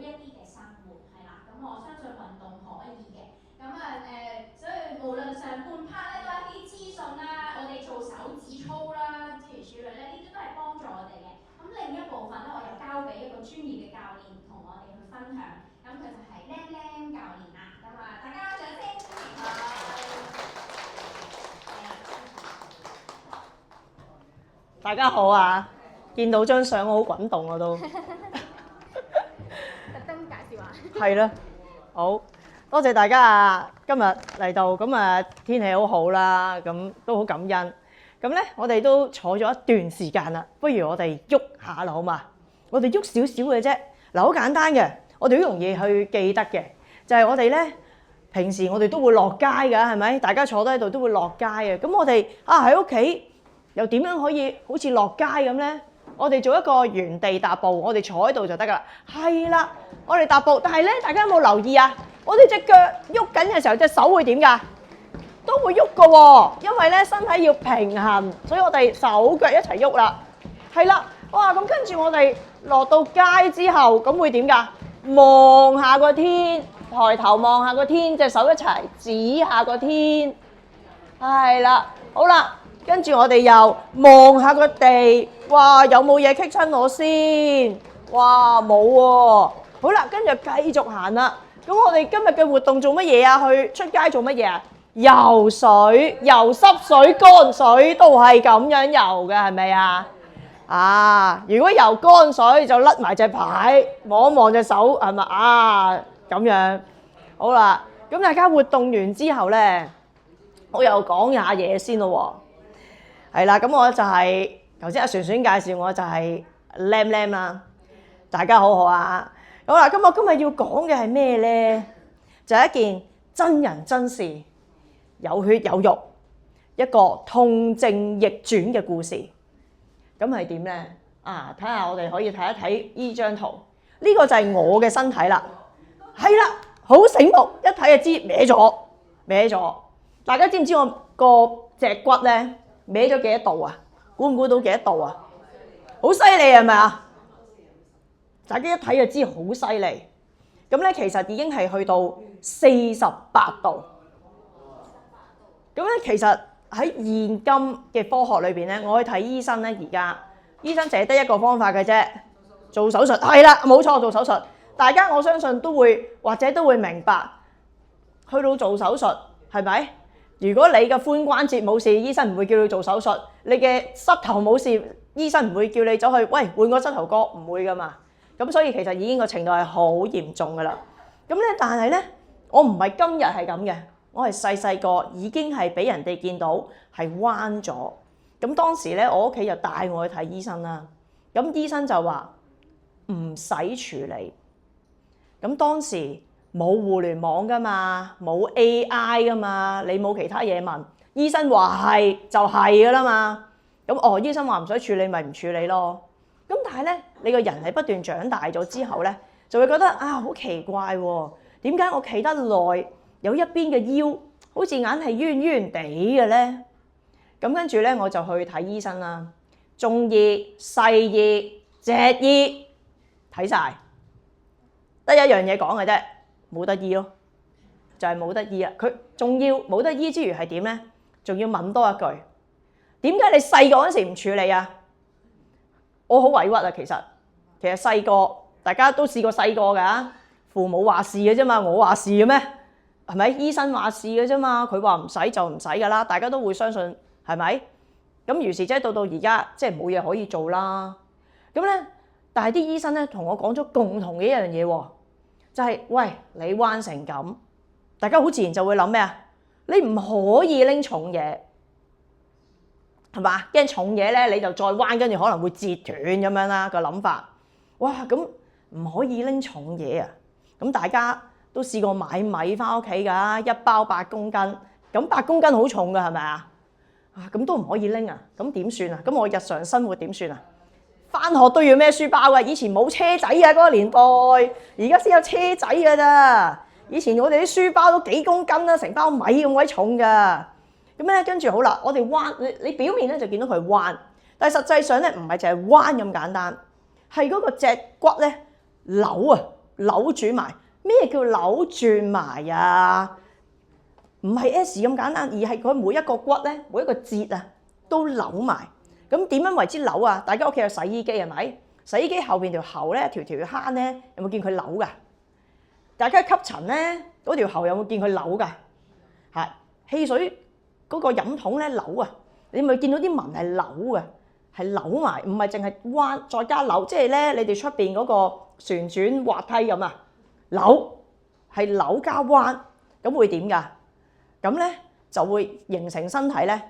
一啲嘅生活，係啦。咁我相信運動可以嘅。所以無論上半 part 咧都係啲資訊啦，我哋做手指操啦，諸如此類咧，呢啲都係幫助我哋嘅。咁另一部分咧，我又交俾一個專業嘅教練同我哋去分享。咁佢就係靚靚教練啦。大家掌聲歡迎佢。大家好啊！見到張相我好滾動啊都。特登介紹下。係啦，好多謝大家啊！今日嚟到咁啊，天氣好好啦，咁都好感恩。咁咧，我哋都坐咗一段時間啦，不如我哋喐下啦，好嘛？我哋喐少少嘅啫。嗱，好簡單嘅，我哋好容易去記得嘅，就係我哋咧平時我哋都會落街㗎，係咪？大家坐低喺度都會落街嘅。咁我哋喺屋企又點樣可以好似落街咁咧？我哋做一個原地踏步，我哋坐喺度就得㗎啦。係啦，我哋踏步，但係咧，大家有冇留意啊？我哋隻腳喐緊嘅時候，隻手會點㗎？都會喐㗎喎，因為咧身體要平衡，所以我哋手腳一齊喐啦。係啦，哇！咁跟住我哋落到街之後，咁會點㗎？望下個天，抬頭望下個天，隻手一齊指下個天。係啦，好啦。跟住我哋又望下個地，哇！有冇嘢棘親我先？哇！冇喎。好啦，跟住繼續行啦。咁我哋今日嘅活動做乜嘢啊？去出街做乜嘢啊？游水，游濕水、乾水都係咁樣游嘅，係咪啊？啊！如果游乾水就甩埋隻牌，望一望隻手，係咪啊？咁樣好啦。咁大家活動完之後咧，我又講下嘢先咯喎。係啦，咁我就係頭先阿璇璇介紹我就係 Lam Lam 啦，大家好好啊！好啦，咁我今日要講嘅係咩咧？就係一件真人真事，有血有肉，一個痛症逆轉嘅故事。咁係點咧？啊，睇下我哋可以睇一睇呢張圖，呢個就係我嘅身體啦。係啦，好醒目，一睇就知歪咗，歪咗。大家知唔知我個脊骨咧？歪咗幾多度啊？估唔估到幾多度啊？好犀利係咪啊？大家一睇就知好犀利。咁咧其實已經係去到48度。咁咧其實喺現今嘅科學裏邊咧，我去睇醫生咧，而家醫生淨係得一個方法嘅啫，做手術。係啦，冇錯，做手術。大家我相信都會或者都會明白，去到做手術係咪？如果你嘅髖關節冇事，醫生唔會叫你做手術；你嘅膝頭冇事，醫生唔會叫你走去喂換個膝頭哥，唔會噶嘛。咁所以其實已經個程度係好嚴重噶啦。咁咧，但係咧，我唔係今日係咁嘅，我係細細個已經係俾人哋見到係彎咗。咁當時咧，我屋企就帶我去睇醫生啦。咁醫生就話唔使處理。咁當時冇互聯網噶嘛，冇 AI 噶嘛，你冇其他嘢問，醫生話係就係噶啦嘛。咁醫生話唔使處理咪唔處理咯。咁但係咧，你個人係不斷長大咗之後咧，就會覺得啊好奇怪喎，點解我企得耐，有一邊嘅腰好似硬係冤冤地嘅咧？咁跟住咧，我就去睇醫生啦，中醫、西醫、脊醫睇晒，得一樣嘢講嘅啫。冇得醫咯，就係冇得醫啊！佢仲要冇得醫之餘係點咧？仲要問多一句：點解你細個嗰時唔處理啊？我好委屈啊！其實細個大家都試過細個㗎，父母話事嘅啫嘛，我話事嘅咩？係咪？醫生話事嘅啫嘛，佢話唔使就唔使㗎啦，大家都會相信係咪？咁於是即係到而家即係冇嘢可以做啦。咁咧，但係啲醫生咧同我講咗共同嘅一樣嘢喎。就係喂，你彎成咁，大家好自然就會諗咩啊？你唔可以拎重嘢，係嘛？驚重嘢咧，你就再彎，跟住可能會折斷咁樣啦個諗法。哇，咁唔可以拎重嘢啊！咁大家都試過買米翻屋企㗎，一包8公斤，咁8公斤好重㗎係咪啊？咁都唔可以拎啊！咁點算啊？咁我日常生活點算啊？返學都要孭書包㗎，以前冇車仔啊嗰個年代，而家先有車仔㗎咋。以前我哋啲書包都幾公斤啦，成包米咁鬼重㗎。咁咧跟住好啦，我哋彎，你表面咧就見到佢彎，但係實際上咧唔係淨係彎咁簡單，係嗰個脊骨咧扭啊，扭轉埋。咩叫扭轉埋啊？唔係 S 咁簡單，而係佢每一個骨咧，每一個節啊都扭埋。咁點樣為之扭啊？大家屋企有洗衣機係咪？洗衣機後邊條喉咧，條坑咧，有冇見佢扭㗎？大家吸塵咧，嗰條喉有冇見佢扭㗎？係汽水嗰個飲筒咧扭啊！你咪見到啲紋係扭嘅，係扭埋，唔係淨係彎再加扭，即係咧你哋出邊嗰個旋轉滑梯咁啊！扭係扭加彎，咁會點㗎？咁咧就會形成身體咧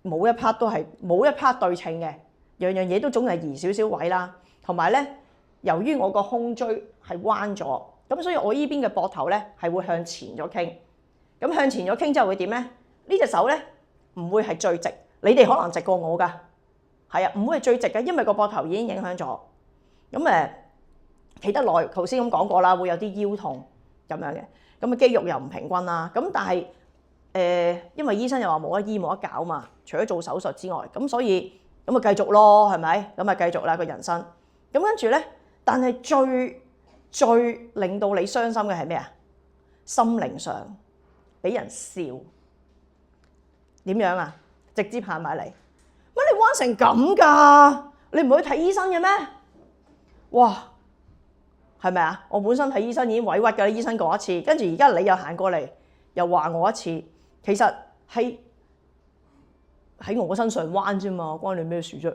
冇一 part 都係冇一 part 對稱嘅，樣樣嘢都總係移少少位啦。同埋咧，由於我個胸椎係彎咗，咁所以我依邊嘅膊頭咧係會向前咗傾。咁向前咗傾之後會點咧？呢隻手咧唔會係最直，你哋可能直過我㗎，係啊，唔會係最直嘅，因為個膊頭已經影響咗。咁企得耐，頭先咁講過啦，會有啲腰痛咁樣嘅，咁肌肉又唔平均啦。咁但係因為醫生又話冇得醫冇得搞嘛，除咗做手術之外，咁所以咁咪繼續咯，係咪？咁咪繼續啦個人生。咁跟住咧，但係最令到你傷心嘅係咩啊？心靈上俾人笑，點樣啊？直接行埋嚟，乜你彎成咁㗎？你唔會去睇醫生嘅咩？哇！係咪啊？我本身睇醫生已經委屈㗎啦，醫生講一次，跟住而家你又行過嚟，又話我一次，其實係喺我身上彎啫嘛，關你咩事啫？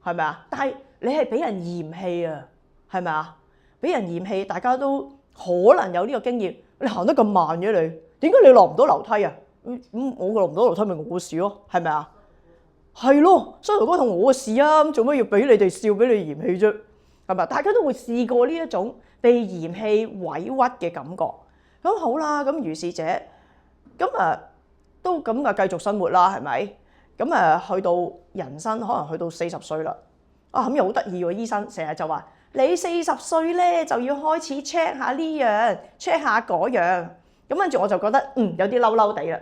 係咪啊？但係你係俾人嫌棄啊，係咪啊？俾人嫌棄，大家都可能有呢個經驗。你行得咁慢嘅你，點解你落唔到樓梯啊？我落唔到樓梯咪我嘅事咯，係咪啊？係咯，膝頭哥同我嘅事啊，咁做咩要俾你哋笑，俾你嫌棄啫？係咪？大家都會試過呢一種被嫌棄委屈嘅感覺。咁好啦，咁如是者，咁都咁繼續生活啦，係咪？咁去到人生可能去到40歲啦。啊咁又好得意喎，醫生成日就話你40歲咧就要開始 check 下呢樣 check 下嗰樣。咁跟住我就覺得有啲嬲嬲地啦。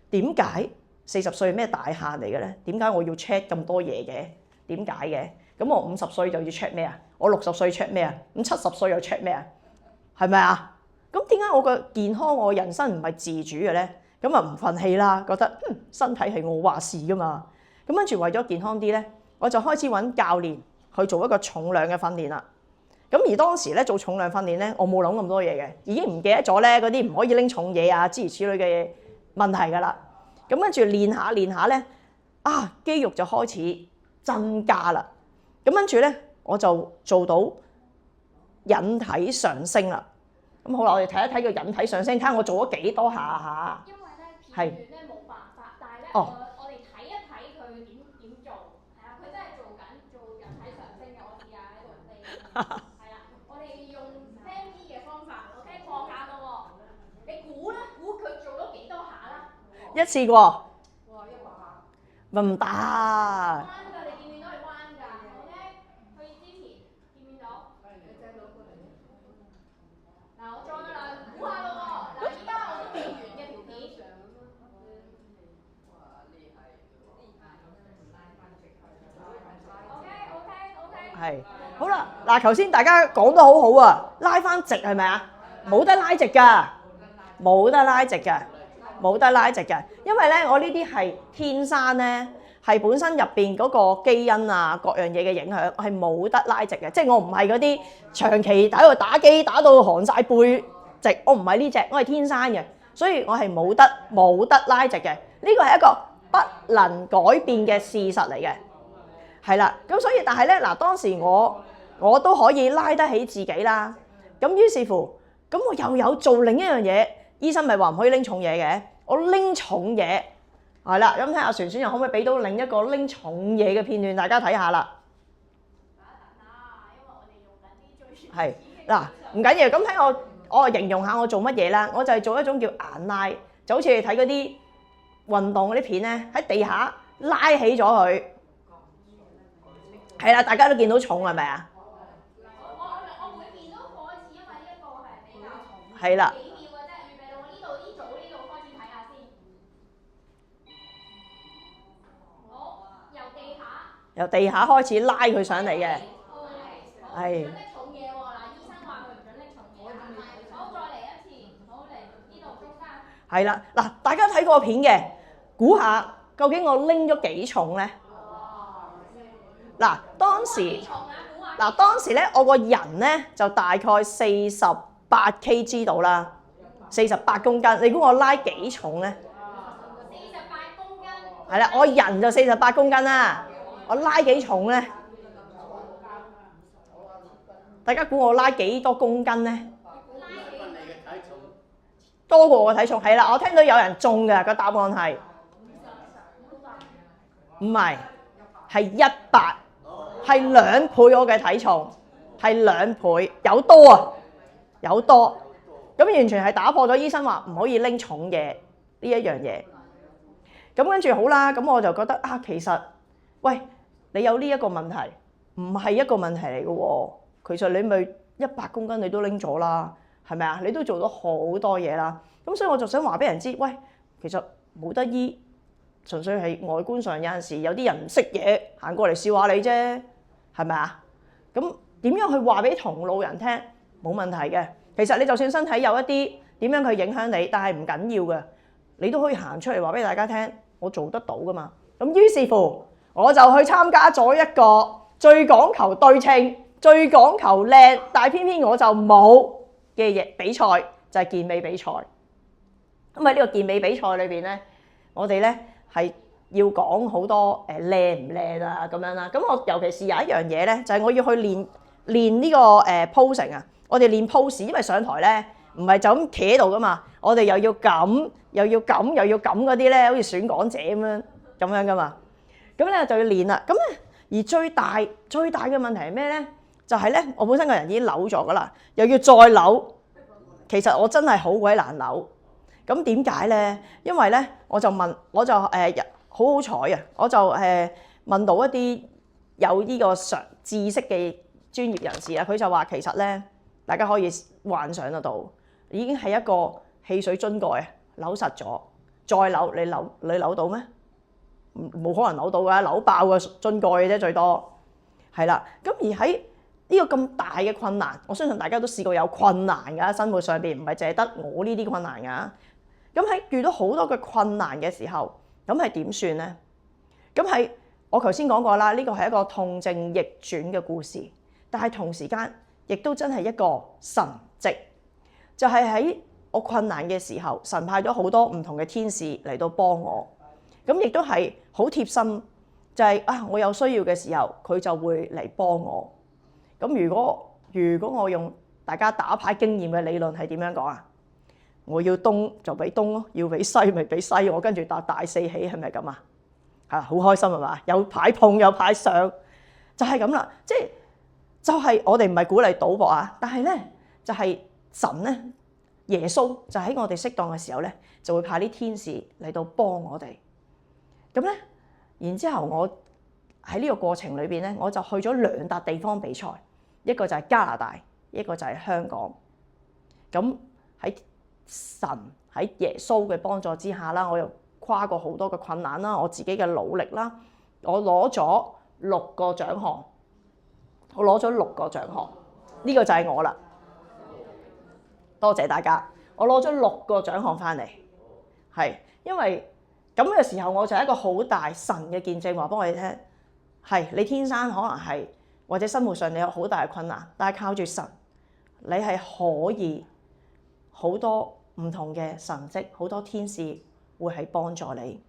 點解40歲係咩大限嚟嘅咧？點解我要 check 咁多嘢嘅？點解嘅？咁我50歲就要 check 咩啊？我60歲 check 咩啊？咁70歲又 check 咩啊？係咪啊？咁點解我個健康我人生唔係自主嘅咧？咁唔憤氣啦，覺得身體係我話事噶嘛。咁跟住為咗健康啲咧，我就開始揾教練去做一個重量嘅訓練啦。咁而當時咧做重量訓練咧，我冇諗咁多嘢嘅，已經唔記得咗咧嗰啲唔可以拎重嘢啊諸如此類嘅問題㗎啦。咁跟住練下咧，肌肉就開始增加啦。咁跟住咧我就做到引體上升啦。咁好啦，我哋睇一睇個引體上升，睇下我做咗幾多下嚇。因為咧片段咧冇辦法，但係咧我哋睇一睇佢點做，係啊，佢真係做引體上升嘅，我試下喺度飛。係啦，我哋用 3D 嘅方法 ，OK 過架咯喎。你估啦，估佢做咗幾多下啦？一次過。哇！一百下。唔得。彎㗎，你見唔見到係彎㗎 ？OK， 去之前見唔見到？嗱，我裝咗啦，估下咯喎。嗱，而家我都未完嘅條片。OK。係。好啦，嗱，頭先大家講得好好啊，拉翻直係咪啊？冇得拉直㗎，冇得拉直㗎，冇得拉直㗎。因為咧，我呢啲係天生咧，係本身入邊嗰個基因啊，各樣嘢嘅影響，係冇得拉直嘅。即係我唔係嗰啲長期喺度打機打到寒晒背直，我唔係呢隻，我係天生嘅，所以我係冇得拉直嘅。呢個係一個不能改變嘅事實嚟嘅，係啦。咁所以但係咧嗱，當時我都可以拉得起自己啦。咁於是乎，咁我又有做另一樣嘢，醫生咪話唔可以拎重嘢嘅，我拎重嘢係啦。咁睇下璇璇又可唔可以俾到另一個拎重嘢嘅片段，大家睇下啦。係嗱，唔緊要，咁睇我形容下我做乜嘢啦。我就係做一種叫硬拉，就好似你睇嗰啲運動嗰啲片咧，喺地下拉起咗佢，係啦，大家都見到重係咪啊？我會見到開始，因為呢一個係比較重。係啦。幾秒嘅啫，預備到呢度呢組呢度開始睇下先。好，由地下開始拉佢上嚟嘅。係。係。唔準拎重嘢喎，嗱，醫生話佢唔準拎重係啦，嗱，大家睇過片嘅，估下究竟我拎咗幾重咧？嗱，當時咧，我個人咧就大概48kg 度啦，48公斤。你估我拉幾重咧？ 48公斤。係啦，我人就48公斤啦，我拉幾重咧？大家估我拉幾多公斤咧？多過我嘅體重，係啦，我聽到有人中嘅個答案係唔係？係100，係2倍我嘅體重，係2倍，有多啊，有多。咁完全係打破咗醫生話唔可以拎重嘢呢一樣嘢。咁跟住好啦，咁我就覺得啊，其實喂，你有呢一個問題，唔係一個問題嚟嘅喎。其實你咪100公斤你都拎咗啦，係咪啊？你都做咗好多嘢啦。咁所以我就想話俾人知，喂，其實冇得醫，純粹係外觀上有陣時有啲人唔識嘢行過嚟笑下你啫，係咪啊？咁點樣去話俾同路人聽？冇問題嘅。其實你就算身體有一啲點樣去影響你，但係唔緊要嘅，你都可以行出嚟話俾大家聽，我做得到噶嘛。咁於是乎，我就去參加咗一個最講求對稱、最講求靚，但係偏偏我就冇嘅嘢比賽，就係健美比賽。咁喺呢個健美比賽裏邊咧，我哋咧係要講好多靚唔靚啊咁樣啦。咁我尤其是有一樣嘢咧，就係我要去練呢個posing 啊。我哋練 pose，因為上台咧唔係就咁企喺度噶嘛，我哋又要咁，又要咁，又要咁嗰啲咧，好似選港姐咁樣噶嘛。咁咧就要練啦。咁咧而最大嘅問題係咩咧？就係咧，我本身個人已經扭咗噶啦，又要再扭。其實我真係好鬼難扭。咁點解咧？因為咧，我就好好彩啊！我就問到一啲有呢個知識嘅專業人士啦，佢就話其實咧，大家可以幻想得到，已經係一個汽水樽蓋扭實咗，再扭你扭到咩？冇可能扭到㗎，扭爆個樽蓋嘅啫，最多係啦。咁而喺呢個咁大嘅困難，我相信大家都試過有困難㗎，生活上邊唔係淨係得我呢啲困難㗎。咁喺遇到好多嘅困難嘅時候，咁係點算呢？咁係我頭先講過啦，呢個係一個痛症逆轉嘅故事，但係同時間亦都真係一個神蹟，就係喺我困難嘅時候，神派咗好多唔同嘅天使嚟到幫我，咁亦都係好貼心，就係我有需要嘅時候，佢就會嚟幫我。咁如果我用大家打牌經驗嘅理論係點樣講啊？我要東就俾東咯，要俾西咪俾西，我跟住大四喜，係咪咁啊？係好開心係嘛？有牌碰有牌上，就係咁啦。就係我哋唔係鼓勵賭博啊，但係咧就係神咧，耶穌就喺我哋適當嘅時候咧，就會派啲天使嚟到幫我哋。咁咧，然之後我喺呢個過程裏邊咧，我就去咗2笪地方比賽，一個就係加拿大，一個就係香港。咁喺神喺耶穌嘅幫助之下啦，我又跨過好多嘅困難啦，我自己嘅努力啦，我攞咗6個獎項，我攞咗6個獎項，呢個就係我啦。多謝大家，我攞咗6個獎項翻嚟，係因為咁嘅時候，我就係一個好大神嘅見證，話俾我哋聽，係你天生可能係或者生活上你有好大嘅困難，但係靠住神，你係可以好多唔同嘅神蹟，好多天使會係幫助你。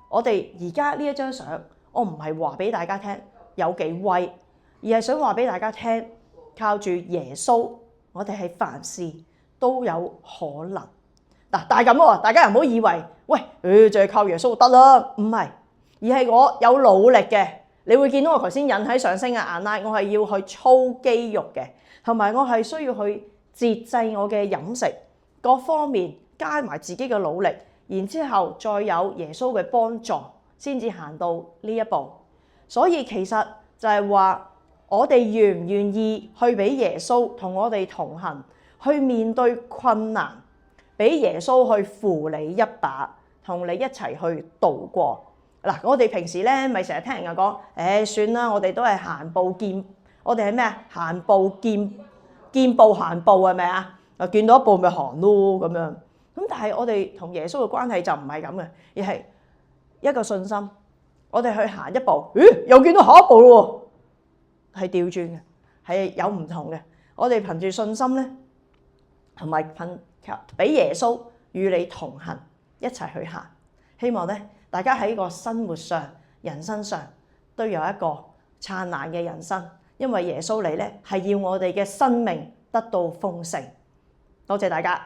我哋而家呢一張相，我唔係話俾大家聽有幾威，而係想話俾大家聽，靠住耶穌，我哋係凡事都有可能。嗱，但係咁喎，大家又唔好以為，喂，就係靠耶穌得啦，唔係，而係我有努力嘅。你會見到我頭先引體上升嘅硬拉，我係要去操肌肉嘅，同埋我係需要去節制我嘅飲食。各方面加埋自己嘅努力，然之後再有耶穌嘅幫助，先至行到呢一步。所以其實就係話，我哋願唔願意去俾耶穌同我哋同行，去面對困難，俾耶穌去扶你一把，同你一齊去度過。嗱，我哋平時咧咪成日聽人講，算啦，我哋都係行步見，我哋係咩啊？行步見步行步係咪啊？見到一步咪行咯咁樣。咁但係我哋同耶穌嘅關係就唔係咁嘅，而係一個信心。我哋去行一步，咦，又見到下一步咯喎，係調轉嘅，係有唔同嘅。我哋憑住信心咧，同埋憑俾耶穌與你同行，一齊去行。希望咧，大家喺個生活上、人生上都有一個燦爛嘅人生，因為耶穌嚟咧係要我哋嘅生命得到豐盛。多謝大家。